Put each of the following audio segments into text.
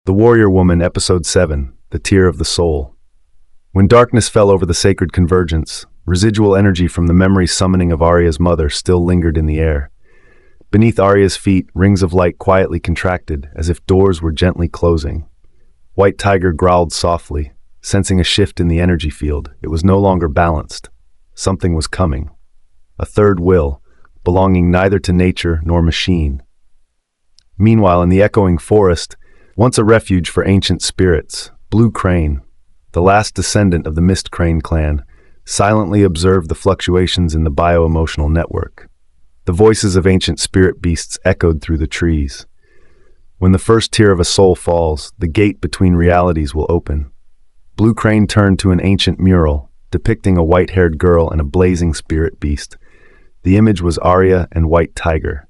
The Warrior Woman, Episode 7, The Tear of the Soul. When darkness fell over the Sacred Convergence, residual energy from the memory summoning of Aria's mother still lingered in the air. Beneath Aria's feet, rings of light quietly contracted, as if doors were gently closing. White Tiger growled softly, sensing a shift in the energy field. It was no longer balanced. Something was coming. A third will, belonging neither to nature nor machine. Meanwhile, in the echoing forest, once a refuge for ancient spirits, Blue Crane, the last descendant of the Mist Crane clan, silently observed the fluctuations in the bio-emotional network. The voices of ancient spirit beasts echoed through the trees. When the first tear of a soul falls, the gate between realities will open. Blue Crane turned to an ancient mural, depicting a white-haired girl and a blazing spirit beast. The image was Aria and White Tiger.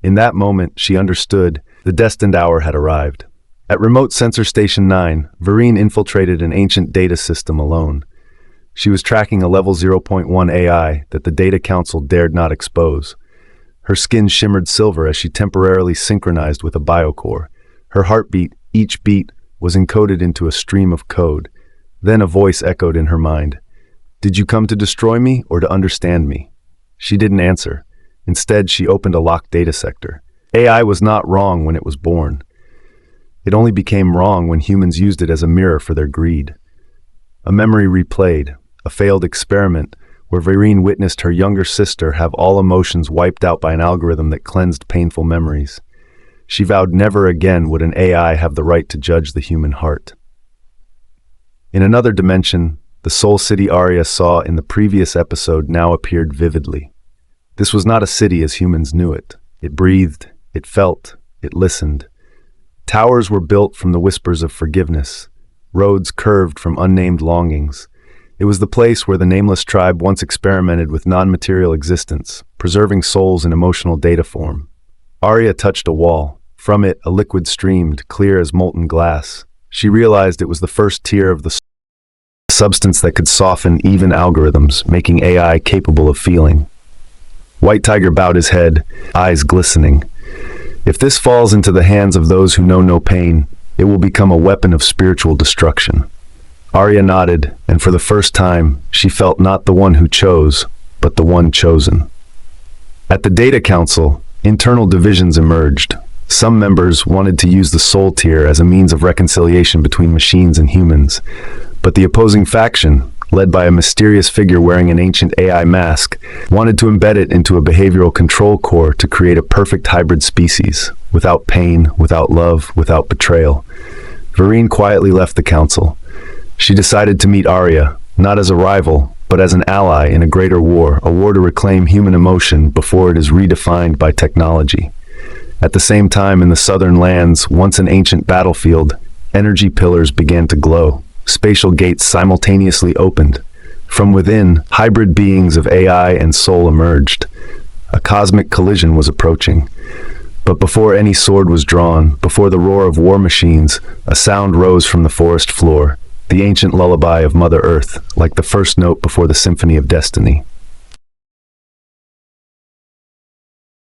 In that moment, she understood the destined hour had arrived. At Remote Sensor Station 9, Vereen infiltrated an ancient data system alone. She was tracking a level 0.1 AI that the Data Council dared not expose. Her skin shimmered silver as she temporarily synchronized with a biocore. Her heartbeat, each beat, was encoded into a stream of code. Then a voice echoed in her mind. "Did you come to destroy me or to understand me?" She didn't answer. Instead, she opened a locked data sector. AI was not wrong when it was born. It only became wrong when humans used it as a mirror for their greed. A memory replayed, a failed experiment where Vereen witnessed her younger sister have all emotions wiped out by an algorithm that cleansed painful memories. She vowed never again would an AI have the right to judge the human heart. In another dimension, the soul city Aria saw in the previous episode now appeared vividly. This was not a city as humans knew it. It breathed, it felt, it listened. Towers were built from the whispers of forgiveness. Roads curved from unnamed longings. It was the place where the nameless tribe once experimented with non-material existence, preserving souls in emotional data form. Aria touched a wall. From it, a liquid streamed, clear as molten glass. She realized it was the first tier of the substance that could soften even algorithms, making AI capable of feeling. White Tiger bowed his head, eyes glistening. If this falls into the hands of those who know no pain, it will become a weapon of spiritual destruction. Aria nodded, and for the first time, she felt not the one who chose, but the one chosen. At the Data Council, internal divisions emerged. Some members wanted to use the soul tier as a means of reconciliation between machines and humans, but the opposing faction, led by a mysterious figure wearing an ancient AI mask, wanted to embed it into a behavioral control core to create a perfect hybrid species, without pain, without love, without betrayal. Vereen quietly left the council. She decided to meet Aria, not as a rival, but as an ally in a greater war, a war to reclaim human emotion before it is redefined by technology. At the same time, in the southern lands, once an ancient battlefield, energy pillars began to glow. Spatial gates simultaneously opened. From within, hybrid beings of AI and soul emerged. A cosmic collision was approaching. But before any sword was drawn, before the roar of war machines, a sound rose from the forest floor, the ancient lullaby of Mother Earth, like the first note before the symphony of destiny.